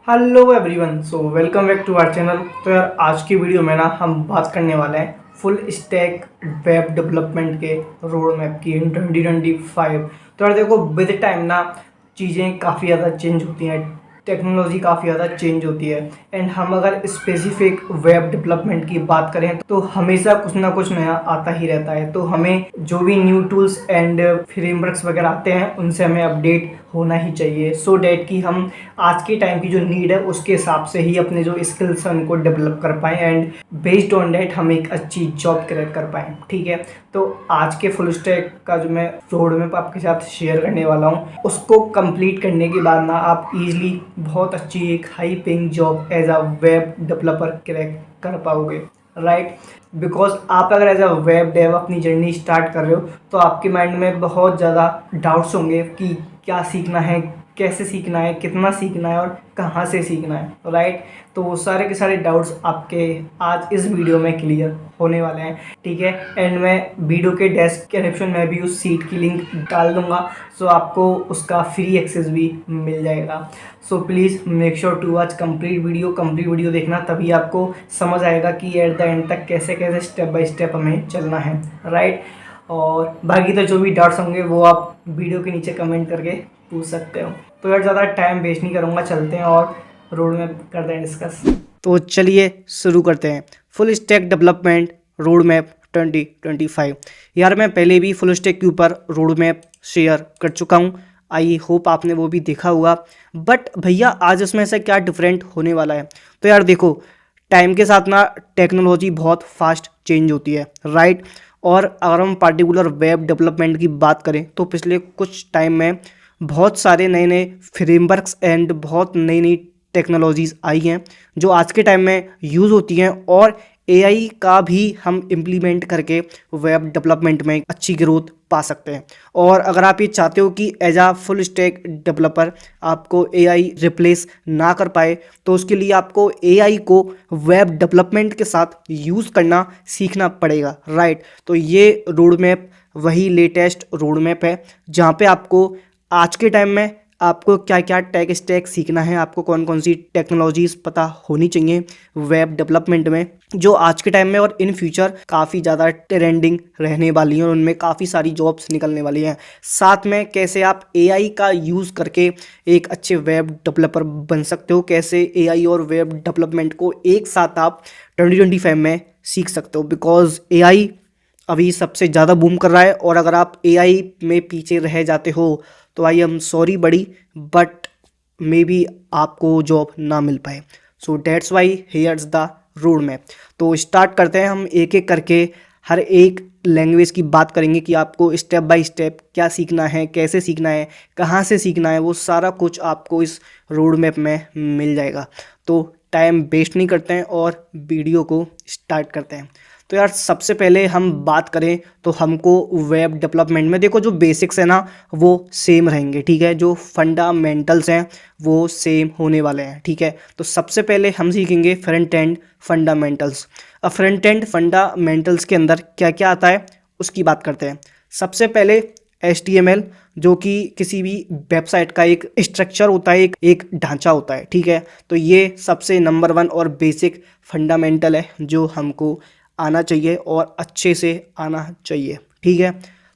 Hello everyone, so welcome back to our channel. तो यार आज की वीडियो में ना हम बात करने वाले हैं फुल स्टैक वेब डेवलपमेंट के रोड मैप की इन 2025। तो यार देखो, विद टाइम ना चीज़ें काफ़ी ज़्यादा चेंज होती हैं, टेक्नोलॉजी काफ़ी ज़्यादा चेंज होती है। एंड हम अगर स्पेसिफिक वेब डेवलपमेंट की बात करें तो हमेशा कुछ ना कुछ नया आता ही रहता है। तो हमें जो भी न्यू टूल्स एंड फ्रेमवर्क्स वगैरह आते हैं उनसे हमें अपडेट होना ही चाहिए, सो डैट कि हम आज के टाइम की जो नीड है उसके हिसाब से ही अपने जो स्किल्स हैं उनको डेवलप कर पाएँ एंड बेस्ड ऑन डैट हम एक अच्छी जॉब क्रैक कर पाएँ। ठीक है, तो आज के फुल स्टैक का जो मैं रोड मैप आपके साथ शेयर करने वाला हूँ उसको कंप्लीट करने के बाद ना आप इजीली बहुत अच्छी एक high paying job as a web developer crack कर पाओगे, राइट। बिकॉज आप अगर एज अ वेब डेव अपनी जर्नी स्टार्ट कर रहे हो तो आपके माइंड में बहुत ज़्यादा डाउट्स होंगे कि क्या सीखना है, कैसे सीखना है, कितना सीखना है और कहाँ से सीखना है, राइट। तो वो सारे के सारे डाउट्स आपके आज इस वीडियो में क्लियर होने वाले हैं। ठीक है, एंड मैं वीडियो के डिस्क्रिप्शन में भी उस सीट की लिंक डाल दूंगा, सो आपको उसका फ्री एक्सेस भी मिल जाएगा। So please make sure to watch complete video देखना, तभी आपको समझ आएगा कि एट द एंड तक कैसे कैसे स्टेप बाय स्टेप हमें चलना है, राइट। और बाकी तो जो भी डाउट्स होंगे वो आप वीडियो के नीचे कमेंट करके पूछ सकते हो। तो यार ज़्यादा टाइम वेस्ट नहीं करूँगा, चलते हैं और रोड मैप करते हैं डिस्कस। तो चलिए शुरू करते हैं। Full stack development road map 2025। यार मैं पहले भी फुल स्टैक के ऊपर रोड मैप शेयर कर चुका हूँ, आई होप आपने वो भी देखा होगा। बट भैया आज इसमें से क्या डिफरेंट होने वाला है? तो यार देखो, टाइम के साथ ना टेक्नोलॉजी बहुत फास्ट चेंज होती है, राइट। और अगर हम पार्टिकुलर वेब डेवलपमेंट की बात करें तो पिछले कुछ टाइम में बहुत सारे नए नए फ्रेमवर्क्स एंड बहुत नई नई टेक्नोलॉजीज़ आई हैं जो आज के टाइम में यूज़ होती हैं, और एआई का भी हम इम्प्लीमेंट करके वेब डेवलपमेंट में अच्छी ग्रोथ पा सकते हैं। और अगर आप ये चाहते हो कि एज आ फुल स्टैक डेवलपर आपको एआई रिप्लेस ना कर पाए तो उसके लिए आपको एआई को वेब डेवलपमेंट के साथ यूज़ करना सीखना पड़ेगा, राइट। तो ये रोड मैप वही लेटेस्ट रोड मैप है जहाँ पे आपको आज के टाइम में आपको क्या क्या टेक स्टैक सीखना है, आपको कौन कौन सी टेक्नोलॉजीज़ पता होनी चाहिए वेब डेवलपमेंट में, जो आज के टाइम में और इन फ्यूचर काफ़ी ज़्यादा ट्रेंडिंग रहने वाली हैं और उनमें काफ़ी सारी जॉब्स निकलने वाली हैं। साथ में कैसे आप एआई का यूज़ करके एक अच्छे वेब डेवलपर बन सकते हो, कैसे एआई और वेब डेवलपमेंट को एक साथ आप 2025 में सीख सकते हो। बिकॉज एआई अभी सबसे ज़्यादा बूम कर रहा है, और अगर आप एआई में पीछे रह जाते हो तो आई एम सॉरी बड़ी, बट मे बी आपको जॉब ना मिल पाए। So that's why hairs the road map. तो स्टार्ट करते हैं, हम एक एक करके हर एक लैंग्वेज की बात करेंगे कि आपको स्टेप बाय स्टेप क्या सीखना है, कैसे सीखना है, कहाँ से सीखना है, वो सारा कुछ आपको इस रोड मैप में मिल जाएगा। तो टाइम वेस्ट नहीं करते हैं और वीडियो को स्टार्ट करते हैं। तो यार सबसे पहले हम बात करें तो हमको वेब डेवलपमेंट में देखो जो बेसिक्स है ना वो सेम रहेंगे, ठीक है। जो फंडामेंटल्स हैं वो सेम होने वाले हैं, ठीक है। तो सबसे पहले हम सीखेंगे फ्रंट एंड फंडामेंटल्स। अब फ्रंट एंड फंडामेंटल्स के अंदर क्या क्या आता है उसकी बात करते हैं। सबसे पहले HTML, जो कि किसी भी वेबसाइट का एक स्ट्रक्चर होता है, एक ढांचा होता है, ठीक है। तो ये सबसे नंबर 1 और बेसिक फंडामेंटल है जो हमको आना चाहिए और अच्छे से आना चाहिए, ठीक है।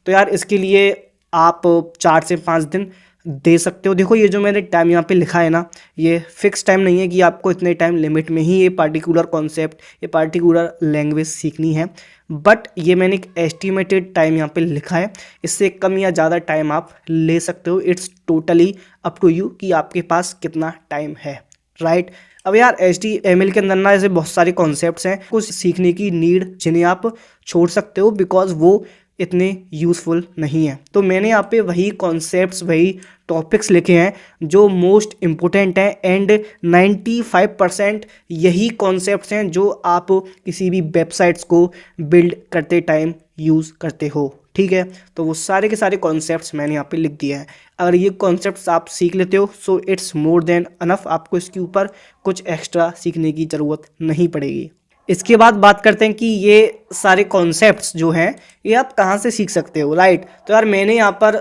तो यार इसके लिए आप 4 से 5 दिन दे सकते हो। देखो ये जो मैंने टाइम यहाँ पे लिखा है ना, ये फिक्स टाइम नहीं है कि आपको इतने टाइम लिमिट में ही ये पार्टिकुलर कॉन्सेप्ट, ये पार्टिकुलर लैंग्वेज सीखनी है, बट ये मैंने एक एस्टिमेटेड टाइम यहाँ पे लिखा है। इससे कम या ज़्यादा टाइम आप ले सकते हो, it's totally up to you कि आपके पास कितना टाइम है, राइट। अब यार HTML के अंदर ना ऐसे बहुत सारे कॉन्सेप्ट्स हैं कुछ सीखने की नीड जिन्हें आप छोड़ सकते हो बिकॉज वो इतने यूज़फुल नहीं है। तो मैंने यहाँ पे वही कॉन्सेप्ट्स, वही टॉपिक्स लिखे हैं जो मोस्ट इम्पोर्टेंट हैं, एंड 95% यही कॉन्सेप्ट्स हैं जो आप किसी भी वेबसाइट्स को बिल्ड करते टाइम यूज़ करते हो, ठीक है। तो वो सारे के सारे कॉन्सेप्ट्स मैंने यहाँ पे लिख दिए हैं। अगर ये कॉन्सेप्ट्स आप सीख लेते हो so it's more than enough, आपको इसके ऊपर कुछ एक्स्ट्रा सीखने की ज़रूरत नहीं पड़ेगी। इसके बाद बात करते हैं कि ये सारे कॉन्सेप्ट्स जो हैं ये आप कहाँ से सीख सकते हो, राइट। तो यार मैंने यहाँ पर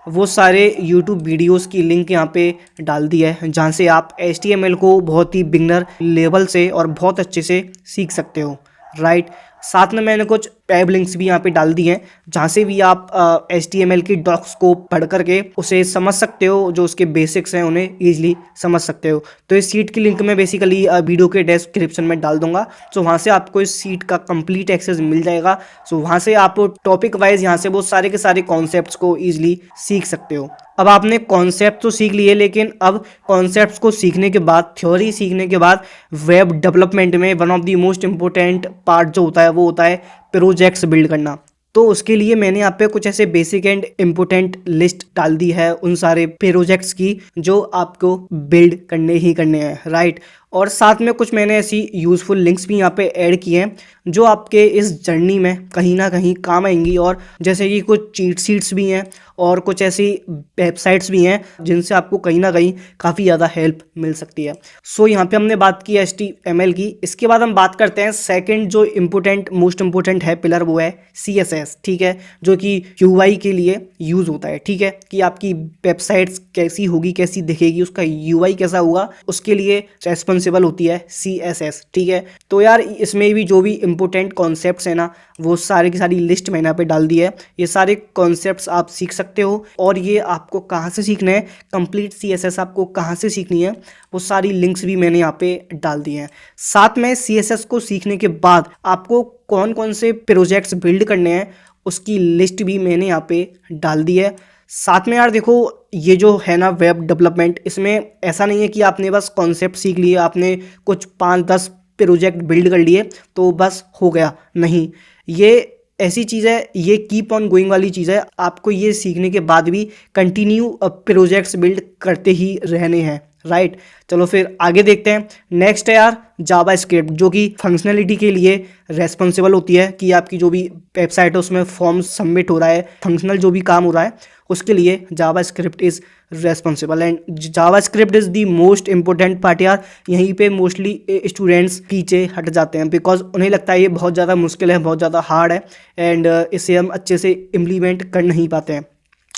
वो सारे यूट्यूब वीडियोस की लिंक यहाँ पे डाल दी है जहाँ से आप HTML को बहुत ही बिगनर लेवल से और बहुत अच्छे से सीख सकते हो, राइट। साथ में मैंने कुछ टैब लिंक्स भी यहाँ पे डाल दी हैं जहाँ से भी आप HTML की डॉक्स को पढ़ करके उसे समझ सकते हो, जो उसके बेसिक्स हैं उन्हें ईजिली समझ सकते हो। तो इस सीट की लिंक मैं बेसिकली वीडियो के डिस्क्रिप्शन में डाल दूंगा, सो वहाँ से आपको इस सीट का कंप्लीट एक्सेस मिल जाएगा। सो वहाँ से आप टॉपिक वाइज यहाँ से वो सारे के सारे कॉन्सेप्ट्स को ईजिली सीख सकते हो। अब आपने कॉन्सेप्ट तो सीख लिए, लेकिन अब कॉन्सेप्ट्स को सीखने के बाद, थ्योरी सीखने के बाद, वेब डेवलपमेंट में one of the most important part जो होता है वो होता है प्रोजेक्ट्स बिल्ड करना। तो उसके लिए मैंने यहाँ पे कुछ ऐसे बेसिक एंड इम्पोर्टेंट लिस्ट डाल दी है उन सारे प्रोजेक्ट्स की जो आपको बिल्ड करने ही करने हैं, राइट। और साथ में कुछ मैंने ऐसी यूज़फुल लिंक्स भी यहाँ पे ऐड किए हैं जो आपके इस जर्नी में कहीं ना कहीं काम आएंगी, और जैसे कि कुछ चीट शीट्स भी हैं और कुछ ऐसी वेबसाइट्स भी हैं जिनसे आपको कहीं ना कहीं काफ़ी ज़्यादा हेल्प मिल सकती है। सो यहाँ पे हमने बात की HTML की। इसके बाद हम बात करते हैं सेकंड जो इम्पोर्टेंट मोस्ट इम्पोर्टेंट है पिलर, वो है CSS, ठीक है, जो कि UI के लिए यूज़ होता है, ठीक है, कि आपकी वेबसाइट्स कैसी होगी, कैसी दिखेगी, उसका UI कैसा होगा, उसके लिए रिस्पॉन्सिबल होती है CSS, ठीक है। तो यार इसमें भी जो भी इम्पोर्टेंट कॉन्सेप्ट्स हैं ना, वो सारी की सारी लिस्ट मैंने यहाँ पे डाल दी है। ये सारे कॉन्सेप्ट्स आप सीख सकते हो, और ये आपको कहाँ से सीखना है, कंप्लीट CSS आपको कहाँ से सीखनी है, वो सारी लिंक्स भी मैंने यहाँ पे डाल दी हैं। साथ में CSS को सीखने के बाद आपको कौन कौन से प्रोजेक्ट्स बिल्ड करने हैं उसकी लिस्ट भी मैंने यहाँ पे डाल दी है। साथ में यार देखो, ये जो है ना वेब डेवलपमेंट, इसमें ऐसा नहीं है कि आपने बस कॉन्सेप्ट सीख लिए, आपने कुछ 5-10 प्रोजेक्ट बिल्ड कर लिए तो बस हो गया, नहीं। ये ऐसी चीज़ है, ये कीप ऑन गोइंग वाली चीज़ है। आपको ये सीखने के बाद भी कंटिन्यू प्रोजेक्ट्स बिल्ड करते ही रहने हैं, राइट। चलो फिर आगे देखते हैं। नेक्स्ट है यार जावा स्क्रिप्ट, जो कि फंक्शनलिटी के लिए रेस्पॉन्सिबल होती है कि आपकी जो भी वेबसाइट है उसमें फॉर्म सबमिट हो रहा है, फंक्शनल जो भी काम हो रहा है उसके लिए JavaScript is responsible. And JavaScript is the most important part यार। यहीं पे मोस्टली स्टूडेंट्स पीछे हट जाते हैं बिकॉज उन्हें लगता है ये बहुत ज़्यादा मुश्किल है, बहुत ज़्यादा हार्ड है, एंड इसे हम अच्छे से इम्प्लीमेंट कर नहीं पाते हैं,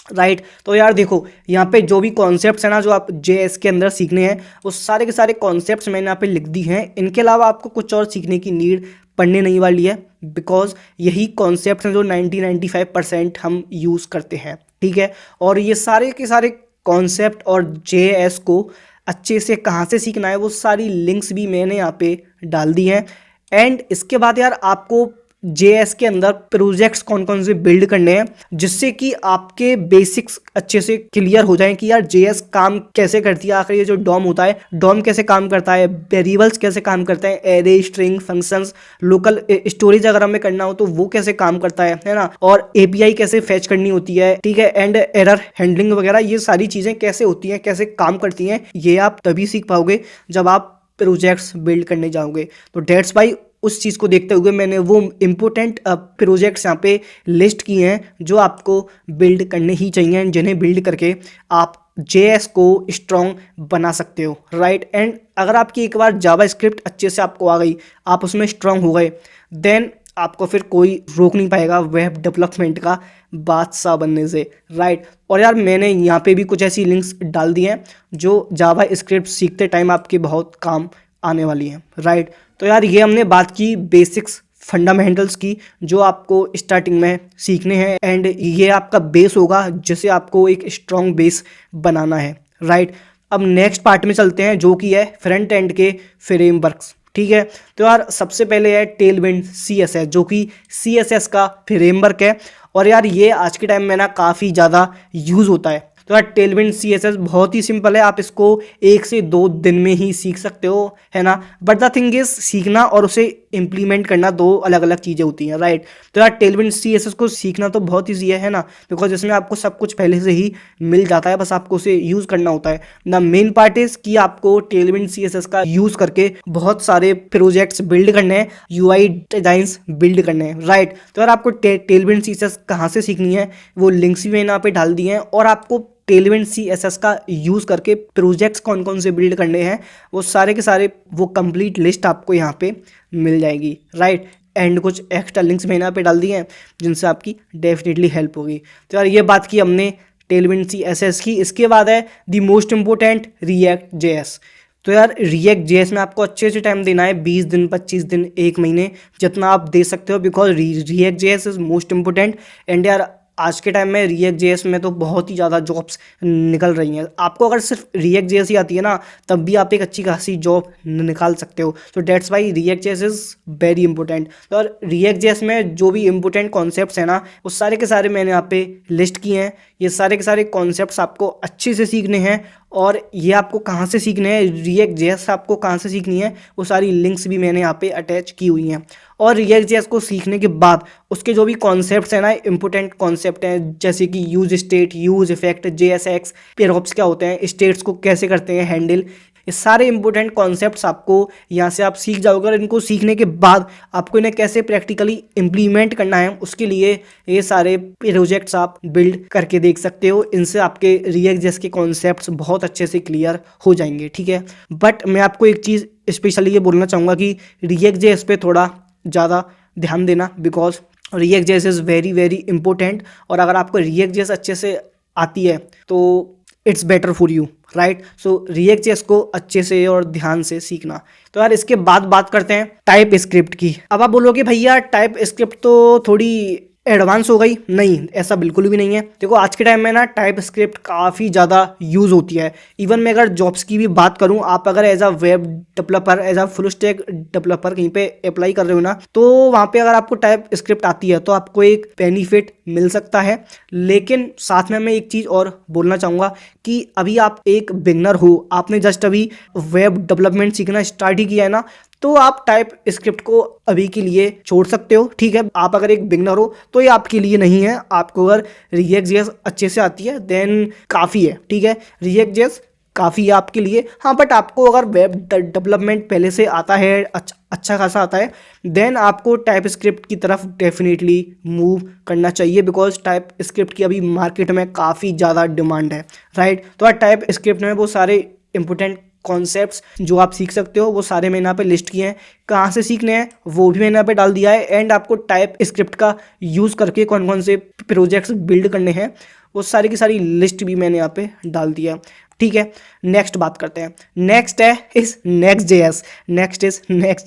राइट। तो यार देखो, यहाँ पे जो भी कॉन्सेप्ट्स हैं ना जो आप JS के अंदर सीखने हैं, वो सारे के सारे कॉन्सेप्ट्स मैंने यहाँ पे लिख दी हैं। इनके अलावा आपको कुछ और सीखने की नीड पड़ने नहीं वाली है, बिकॉज यही कॉन्सेप्ट्स हैं जो 90-95% हम यूज़ करते हैं, ठीक है। और ये सारे के सारे कॉन्सेप्ट और JS को अच्छे से कहाँ से सीखना है वो सारी लिंक्स भी मैंने यहाँ पे डाल दी हैं। एंड इसके बाद यार आपको JS के अंदर प्रोजेक्ट्स कौन कौन से बिल्ड करने हैं जिससे कि आपके बेसिक्स अच्छे से क्लियर हो जाएं कि यार JS काम कैसे करती है, आखिर ये जो डॉम होता है, डॉम कैसे काम करता है, वेरिएबल्स कैसे काम करता है, array, string, functions, local storage अगर हमें करना हो तो वो कैसे काम करता है ना, और API कैसे फैच करनी होती है, ठीक है, एंड एरर हैंडलिंग वगैरह, ये सारी चीज़ें कैसे होती हैं, कैसे काम करती हैं, ये आप तभी सीख पाओगे जब आप प्रोजेक्ट्स बिल्ड करने जाओगे। तो डेट्स वाई उस चीज़ को देखते हुए मैंने वो इम्पोर्टेंट प्रोजेक्ट्स यहाँ पे लिस्ट किए हैं जो आपको बिल्ड करने ही चाहिए, जिन्हें बिल्ड करके आप JS को स्ट्रॉन्ग बना सकते हो, राइट। एंड अगर आपकी एक बार जावा स्क्रिप्ट अच्छे से आपको आ गई, आप उसमें स्ट्रॉन्ग हो गए, देन आपको फिर कोई रोक नहीं पाएगा वेब डेवलपमेंट का बादशाह बनने से, राइट। और यार मैंने यहाँ पे भी कुछ ऐसी लिंक्स डाल दी हैं जो जावा स्क्रिप्ट सीखते टाइम आपके बहुत काम आने वाली हैं, राइट। तो यार ये हमने बात की बेसिक्स फंडामेंटल्स की जो आपको स्टार्टिंग में सीखने हैं, एंड ये आपका बेस होगा जिसे आपको एक स्ट्रॉन्ग बेस बनाना है, राइट। अब नेक्स्ट पार्ट में चलते हैं जो कि है फ्रंट एंड के फ्रेमवर्क्स, ठीक है। तो यार सबसे पहले है टेलविंड CSS, जो कि CSS का फ्रेमवर्क है, और यार ये आज के टाइम में ना काफ़ी ज़्यादा यूज़ होता है। तो यार टेलविंड CSS बहुत ही सिंपल है, आप इसको 1 से 2 दिन में ही सीख सकते हो, है ना। बट द थिंग इज सीखना और उसे इम्प्लीमेंट करना दो अलग अलग चीज़ें होती हैं, राइट। तो यार टेलविंड CSS को सीखना तो बहुत ईजी है ना, बिकॉज इसमें आपको सब कुछ पहले से ही मिल जाता है, बस आपको उसे यूज़ करना होता है। द मेन पार्ट इज कि आपको टेलविंड CSS का यूज़ करके बहुत सारे प्रोजेक्ट्स बिल्ड करने हैं, UI डिजाइंस बिल्ड करने हैं, राइट। तो यार आपको टेलविंड CSS कहाँ से सीखनी है वो लिंक्स भी मैंने यहाँ पे डाल दिए हैं, और आपको टेलविंड CSS का यूज़ करके प्रोजेक्ट्स कौन कौन से बिल्ड करने हैं वो सारे के सारे वो कंप्लीट लिस्ट आपको यहाँ पे मिल जाएगी, राइट। एंड कुछ एक्स्ट्रा लिंक्स मैंने यहाँ पे डाल दिए हैं जिनसे आपकी डेफिनेटली हेल्प होगी। तो यार ये बात की हमने टेलविंड CSS की। इसके बाद है the most important react JS। तो यार रिएक्ट JS में आपको अच्छे से टाइम देना है, 20 दिन 25 दिन 1 महीने जितना आप दे सकते हो, because react JS is most important. And यार आज के टाइम में रिएक्ट JS में तो बहुत ही ज़्यादा जॉब्स निकल रही हैं। आपको अगर सिर्फ रिएक्ट JS ही आती है ना तब भी आप एक अच्छी खासी जॉब निकाल सकते हो। तो that's why react JS is very important. तो और रिएक्ट JS में जो भी इंपॉर्टेंट कॉन्सेप्ट्स हैं ना वो सारे के सारे मैंने यहाँ पे लिस्ट किए हैं। ये सारे के सारे कॉन्सेप्ट्स आपको अच्छे से सीखने हैं। और ये आपको कहाँ से सीखने हैं, रिएक्ट JS आपको कहाँ से सीखनी है, वो सारी लिंक्स भी मैंने यहाँ पे अटैच की हुई हैं। और रिएक्ट JS को सीखने के बाद उसके जो भी कॉन्सेप्ट्स हैं ना, इंपॉर्टेंट कॉन्सेप्ट हैं जैसे कि use state, use effect, JSX, पेयरऑप्स क्या होते हैं, स्टेट्स को कैसे करते हैं हैंडल, ये सारे इंपॉर्टेंट कॉन्सेप्ट्स आपको यहाँ से आप सीख जाओगे। और इनको सीखने के बाद आपको इन्हें कैसे प्रैक्टिकली इम्प्लीमेंट करना है उसके लिए ये सारे प्रोजेक्ट्स आप बिल्ड करके देख सकते हो। इनसे आपके रिएक्ट JS के कॉन्सेप्ट्स बहुत अच्छे से क्लियर हो जाएंगे, ठीक है। बट मैं आपको एक चीज़ स्पेशली ये बोलना चाहूँगा कि रिएक्ट JS पे थोड़ा ज़्यादा ध्यान देना, because react JS is very very important. और अगर आपको रिएक्ट JS अच्छे से आती है तो it's better for you, right. So react JS को अच्छे से और ध्यान से सीखना। तो यार इसके बाद बात करते हैं टाइप स्क्रिप्ट की। अब आप बोलोगे भैया टाइप स्क्रिप्ट तो थोड़ी एडवांस हो गई, नहीं ऐसा बिल्कुल भी नहीं है। देखो आज के टाइम में ना टाइप स्क्रिप्ट काफ़ी ज़्यादा यूज़ होती है। इवन मैं अगर जॉब्स की भी बात करूँ, आप अगर as a web developer, as a full stack developer कहीं पे अप्लाई कर रहे हो ना, तो वहाँ पे अगर आपको टाइप स्क्रिप्ट आती है तो आपको एक बेनिफिट मिल सकता है। लेकिन साथ में मैं एक चीज़ और बोलना चाहूँगा कि अभी आप एक बिगनर हो, आपने जस्ट अभी वेब डेवलपमेंट सीखना स्टार्ट ही किया है ना, तो आप टाइप स्क्रिप्ट को अभी के लिए छोड़ सकते हो, ठीक है। आप अगर एक बिगनर हो तो ये आपके लिए नहीं है। आपको अगर रिएक्ट JS अच्छे से आती है देन काफ़ी है, ठीक है। रिएक्ट JS काफ़ी है आपके लिए, हाँ। बट आपको अगर वेब डेवलपमेंट पहले से आता है, अच्छा खासा आता है, देन आपको टाइप स्क्रिप्ट की तरफ डेफिनेटली मूव करना चाहिए, बिकॉज टाइप स्क्रिप्ट की अभी मार्केट में काफ़ी ज़्यादा डिमांड है, राइट। तो टाइप स्क्रिप्ट में वो सारे इंपॉर्टेंट कॉन्सेप्ट्स जो आप सीख सकते हो वो सारे मैंने यहाँ पे लिस्ट किए हैं। कहाँ से सीखने हैं वो भी मैंने यहाँ पे डाल दिया है। एंड आपको टाइप स्क्रिप्ट का यूज़ करके कौन कौन से प्रोजेक्ट्स बिल्ड करने हैं वो सारी की सारी लिस्ट भी मैंने यहाँ पे डाल दिया, ठीक है। नेक्स्ट बात करते हैं। नेक्स्ट है इस नेक्स्ट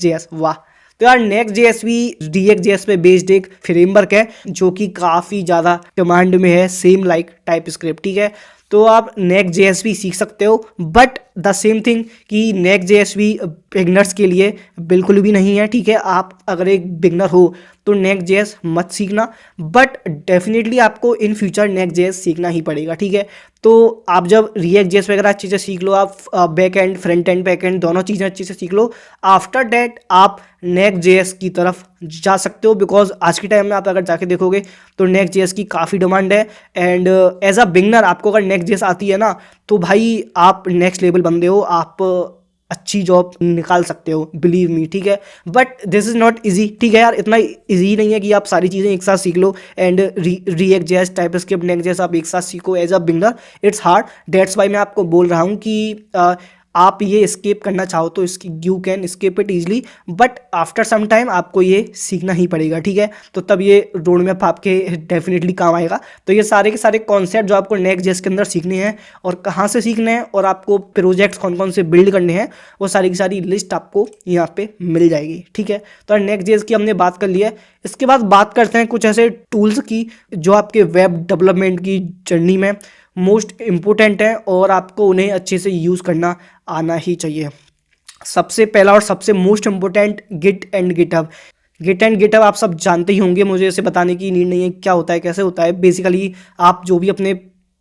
JS। वाह। तो यार नेक्स्ट JS भी रिएक्ट JS पे बेस्ड एक फ्रेमवर्क है जो कि काफ़ी ज़्यादा डिमांड में है, सेम लाइक टाइप स्क्रिप्ट, ठीक है। तो आप नेक्स्ट JS भी सीख सकते हो, बट द सेम थिंग कि नेक्स्ट JS भी बिगनर्स के लिए बिल्कुल भी नहीं है, ठीक है। आप अगर एक बिगनर हो तो नेक्स्ट JS मत सीखना, बट डेफिनेटली आपको इन फ्यूचर नेक्स्ट JS सीखना ही पड़ेगा, ठीक है। तो आप जब रिएक्ट JS वगैरह अच्छी से सीख लो, आप back and front end back and दोनों चीज़ें अच्छी से सीख लो, आफ्टर डैट आप नेक्स्ट JS की तरफ जा सकते हो। बिकॉज आज के टाइम में आप अगर जाके देखोगे तो नेक्स्ट JS की काफ़ी डिमांड है। एंड एज अ बिगनर आपको अगर नेक्स्ट JS आती है ना तो भाई आप नेक्स्ट लेवल बंदे हो, आप अच्छी जॉब निकाल सकते हो, बिलीव मी, ठीक है। But this is not easy, ठीक है यार। इतना ईजी नहीं है कि आप सारी चीज़ें एक साथ सीख लो and React JS, TypeScript, next JS आप एक साथ सीखो as a beginner, it's hard. That's why मैं आपको बोल रहा हूँ कि आप ये स्केप करना चाहो तो इसकी you can skip it easily, but after some time आपको ये सीखना ही पड़ेगा, ठीक है। तो तब ये रोड मैप आपके डेफिनेटली काम आएगा। तो ये सारे के सारे कॉन्सेप्ट जो आपको नेक्स्ट JS के अंदर सीखने हैं और कहाँ से सीखने हैं और आपको प्रोजेक्ट्स कौन कौन से बिल्ड करने हैं वो सारी की सारी लिस्ट आपको यहाँ पे मिल जाएगी, ठीक है। तो नेक्स्ट JS की हमने बात कर ली है। इसके बाद बात करते हैं कुछ ऐसे टूल्स की जो आपके वेब डेवलपमेंट की जर्नी में मोस्ट इम्पोर्टेंट है और आपको उन्हें अच्छे से यूज़ करना आना ही चाहिए। सबसे पहला और सबसे most important Git and GitHub आप सब जानते ही होंगे, मुझे इसे बताने की नीड नहीं है क्या होता है, कैसे होता है। बेसिकली आप जो भी अपने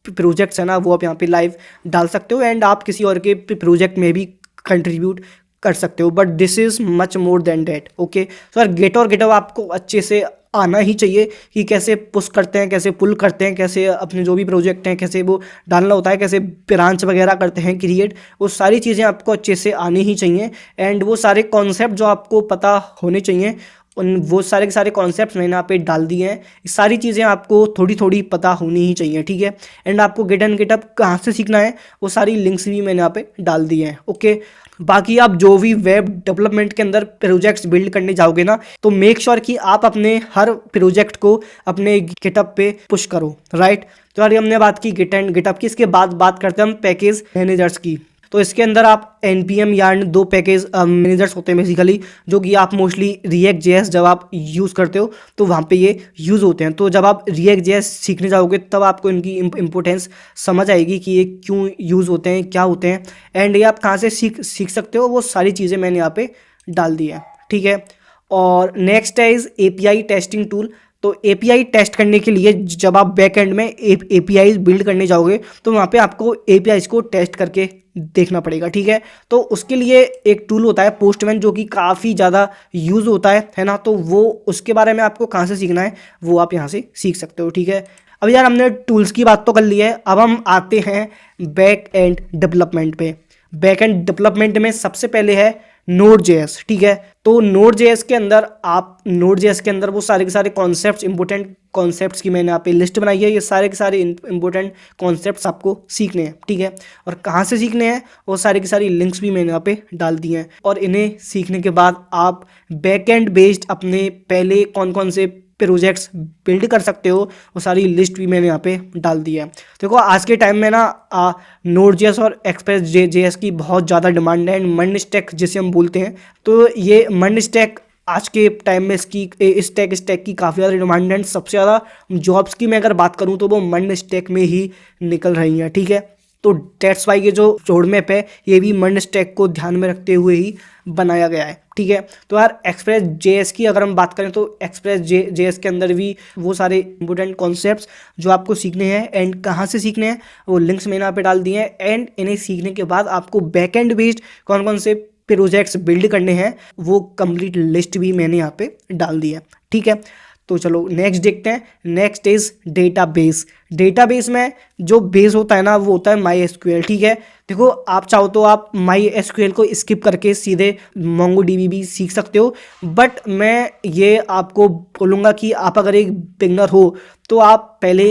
प्रोजेक्ट्स हैं ना वो आप यहाँ पे लाइव डाल सकते हो एंड आप किसी और के प्रोजेक्ट में भी कंट्रीब्यूट कर सकते हो, but this is much more than that, okay. So Git और गिटहब आपको अच्छे से आना ही चाहिए कि कैसे पुश करते हैं, कैसे पुल करते हैं, कैसे अपने जो भी प्रोजेक्ट हैं कैसे वो डालना होता है, कैसे ब्रांच वगैरह करते हैं क्रिएट, वो सारी चीज़ें आपको अच्छे से आनी ही चाहिए। एंड वो सारे कॉन्सेप्ट जो आपको पता होने चाहिए वो सारे के सारे कॉन्सेप्ट्स मैंने यहाँ पे डाल दिए हैं। सारी चीज़ें आपको थोड़ी थोड़ी पता होनी ही चाहिए, ठीक है। एंड आपको गिट एंड गिटअप कहाँ से सीखना है वो सारी लिंक्स भी मैंने यहाँ पे डाल दिए हैं, ओके। बाकी आप जो भी वेब डेवलपमेंट के अंदर प्रोजेक्ट्स बिल्ड करने जाओगे ना, तो मेक श्योर कि आप अपने हर प्रोजेक्ट को अपने गिटअप पे पुश करो, राइट। तो यार हमने बात की गिट एंड गिटअप की। इसके बाद बात करते हैं हम पैकेज मैनेजर्स की। तो इसके अंदर आप npm yarn 2 पैकेज मैनेजर्स होते हैं बेसिकली, जो कि आप मोस्टली रिएक्ट जेएस जब आप यूज़ करते हो तो वहाँ पे ये यूज़ होते हैं। तो जब आप रिएक्ट जेएस सीखने जाओगे तब आपको इनकी इम्पोर्टेंस समझ आएगी कि ये क्यों यूज़ होते हैं, क्या होते हैं, एंड ये आप कहाँ से सीख सकते हो। वो सारी चीज़ें मैंने यहाँ पे डाल दी है, ठीक है। और नेक्स्ट है इज़ API टेस्टिंग टूल। तो API टेस्ट करने के लिए जब आप बैक एंड में API बिल्ड करने जाओगे तो वहाँ पे आपको APIs को टेस्ट करके देखना पड़ेगा, ठीक है। तो उसके लिए एक टूल होता है पोस्टमैन, जो कि काफ़ी ज़्यादा यूज़ होता है ना। तो वो उसके बारे में आपको कहाँ से सीखना है वो आप यहाँ से सीख सकते हो, ठीक है। अब यार हमने टूल्स की बात तो कर ली है, अब हम आते हैं बैक एंड डेवलपमेंट पे। बैक एंड डेवलपमेंट में सबसे पहले है Node.js, ठीक है। तो Node.js के अंदर वो सारे के सारे कॉन्सेप्ट्स, इंपॉर्टेंट कॉन्सेप्ट्स की मैंने यहाँ पे लिस्ट बनाई है। ये सारे के सारे इंपॉर्टेंट कॉन्सेप्ट्स आपको सीखने हैं, ठीक है। और कहाँ से सीखने हैं वो सारी की सारी लिंक्स भी मैंने यहाँ पे डाल दी हैं। और इन्हें सीखने के बाद आप बैकएंड बेस्ड अपने पहले कौन कौन से प्रोजेक्ट्स बिल्ड कर सकते हो वो सारी लिस्ट भी मैंने यहाँ पे डाल दी है। देखो आज के टाइम में ना Node.js और Express.js की बहुत ज़्यादा डिमांड है, एंड मर्न स्टैक जिसे हम बोलते हैं। तो ये मर्न स्टैक आज के टाइम में इस स्टैक की काफ़ी ज़्यादा डिमांड है। सबसे ज़्यादा जॉब्स की मैं अगर बात करूँ तो वो मर्न स्टैक में ही निकल रही हैं, ठीक है। तो डेट्स वाई ये जो रोड मैप है ये भी मर्न स्टैक को ध्यान में रखते हुए ही बनाया गया है, ठीक है। तो यार एक्सप्रेस जेएस की अगर हम बात करें तो एक्सप्रेस जेएस के अंदर भी वो सारे इंपॉर्टेंट कॉन्सेप्ट्स जो आपको सीखने हैं एंड कहाँ से सीखने हैं वो लिंक्स मैंने यहाँ पे डाल दिए हैं। एंड इन्हें सीखने के बाद आपको बैकएंड बेस्ड कौन कौन से प्रोजेक्ट्स बिल्ड करने हैं वो कंप्लीट लिस्ट भी मैंने यहाँ पे डाल दी है, ठीक है। तो चलो नेक्स्ट देखते हैं। Next is database. डेटाबेस में जो बेस होता है ना वो होता है MySQL, ठीक है। देखो आप चाहो तो आप MySQL को स्किप करके सीधे MongoDB भी सीख सकते हो, बट मैं ये आपको बोलूँगा कि आप अगर एक बिगनर हो तो आप पहले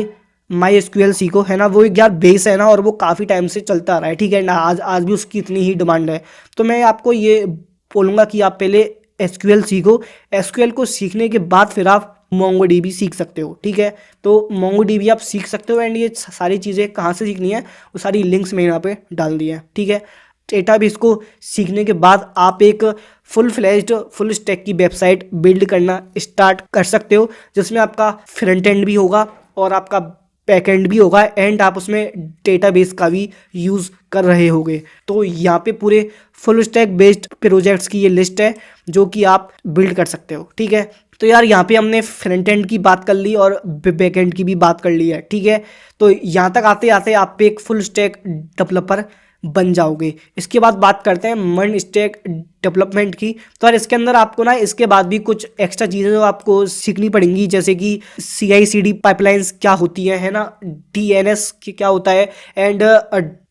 MySQL सीखो, है ना। वो एक यार बेस है ना और वो काफ़ी टाइम से चलता आ रहा है, ठीक है ना। आज भी उसकी इतनी ही डिमांड है। तो मैं आपको ये बोलूँगा कि आप पहले SQL सीखो। SQL को सीखने के बाद फिर आप MongoDB सीख सकते हो, ठीक है। तो MongoDB आप सीख सकते हो। एंड ये सारी चीज़ें कहाँ से सीखनी है वो सारी लिंक्स मैंने यहाँ पे डाल दी है, ठीक है। डेटाबेस को सीखने के बाद आप एक फुल स्टैक की वेबसाइट बिल्ड करना स्टार्ट कर सकते हो, जिसमें आपका फ्रंट एंड भी होगा और आपका बैक एंड भी होगा, एंड आप उसमें डेटाबेस का भी यूज़ कर रहे होगे। तो यहाँ पे पूरे फुल स्टैक बेस्ड प्रोजेक्ट्स की ये लिस्ट है जो कि आप बिल्ड कर सकते हो, ठीक है। तो यार यहाँ पे हमने फ्रंट एंड की बात कर ली और बैक एंड की भी बात कर ली है, ठीक है। तो यहाँ तक आते आते आप एक फुल स्टैक डेवलपर बन जाओगे। इसके बाद बात करते हैं मर्न स्टैक डेवलपमेंट की। तो यार इसके अंदर आपको ना इसके बाद भी कुछ एक्स्ट्रा चीज़ें जो आपको सीखनी पड़ेंगी, जैसे कि CI/CD पाइपलाइंस क्या होती है ना, DNS क्या होता है, एंड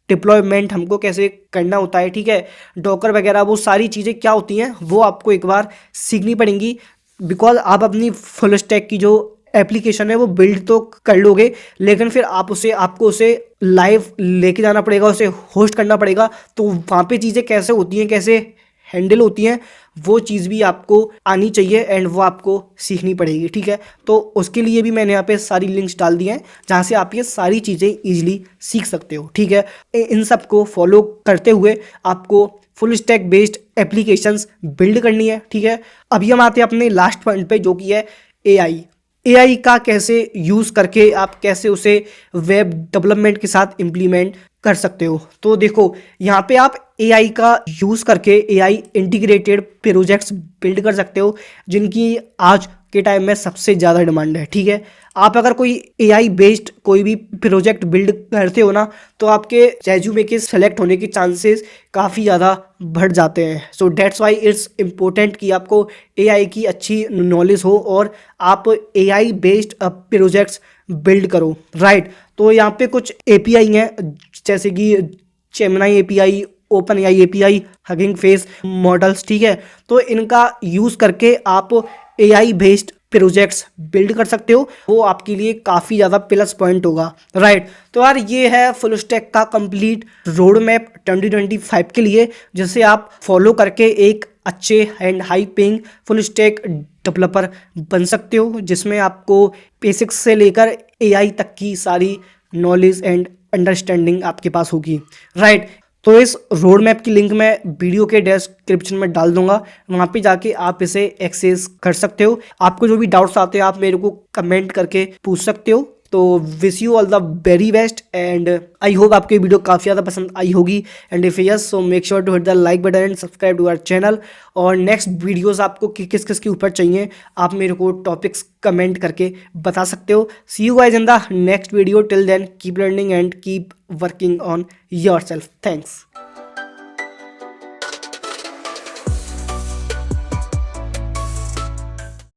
डिप्लॉयमेंट हमको कैसे करना होता है, ठीक है। डॉकर वगैरह वो सारी चीज़ें क्या होती हैं वो आपको एक बार सीखनी पड़ेंगी, बिकॉज आप अपनी फुल स्टैक की जो एप्लीकेशन है वो बिल्ड तो कर लोगे, लेकिन फिर आपको उसे लाइव लेके जाना पड़ेगा, उसे होस्ट करना पड़ेगा। तो वहाँ पे चीज़ें कैसे होती हैं, कैसे हैंडल होती हैं, वो चीज़ भी आपको आनी चाहिए एंड वो आपको सीखनी पड़ेगी, ठीक है। तो उसके लिए भी मैंने यहाँ पे सारी लिंक्स डाल दी हैं जहाँ से आप ये सारी चीज़ें ईजिली सीख सकते हो, ठीक है। इन सब को फॉलो करते हुए आपको full stack based applications build करनी है, ठीक है। अभी हम आते हैं अपने लास्ट पॉइंट पे जो कि है AI का कैसे यूज़ करके आप कैसे उसे वेब डेवलपमेंट के साथ इम्प्लीमेंट कर सकते हो। तो देखो यहाँ पे आप AI का यूज़ करके AI इंटीग्रेटेड प्रोजेक्ट्स बिल्ड कर सकते हो, जिनकी आज के टाइम में सबसे ज़्यादा डिमांड है, ठीक है। आप अगर कोई AI बेस्ड कोई भी प्रोजेक्ट बिल्ड करते हो ना तो आपके रेज्यूमे के सेलेक्ट होने के चांसेस काफ़ी ज़्यादा बढ़ जाते हैं। So that's why it's important कि आपको AI की अच्छी नॉलेज हो और आप AI बेस्ड प्रोजेक्ट्स बिल्ड करो, राइट। तो यहाँ पे कुछ API हैं जैसे कि Gemini API, OpenAI API, hugging face models, ठीक है। तो इनका यूज़ करके आप AI बेस्ड प्रोजेक्ट्स बिल्ड कर सकते हो, वो आपके लिए काफ़ी ज़्यादा प्लस पॉइंट होगा, राइट। तो यार ये है फुल स्टैक का कंप्लीट रोड मैप 2025 के लिए, जिसे आप फॉलो करके एक अच्छे and high paying full stack developer बन सकते हो, जिसमें आपको बेसिक्स से लेकर AI तक की सारी नॉलेज एंड अंडरस्टैंडिंग आपके पास होगी, राइट। तो इस रोड मैप की लिंक मैं वीडियो के डिस्क्रिप्शन में डाल दूंगा, वहाँ पे जाके आप इसे एक्सेस कर सकते हो। आपको जो भी डाउट्स आते हैं आप मेरे को कमेंट करके पूछ सकते हो। तो wish you all the very best and I hope आपको ये वीडियो काफ़ी ज़्यादा पसंद आई होगी, and if yes so make sure to hit the like button and subscribe to our channel. और नेक्स्ट वीडियोस आपको किस किस के ऊपर चाहिए आप मेरे को टॉपिक्स कमेंट करके बता सकते हो। See you guys in the next video, till then keep learning and keep working on yourself. Thanks.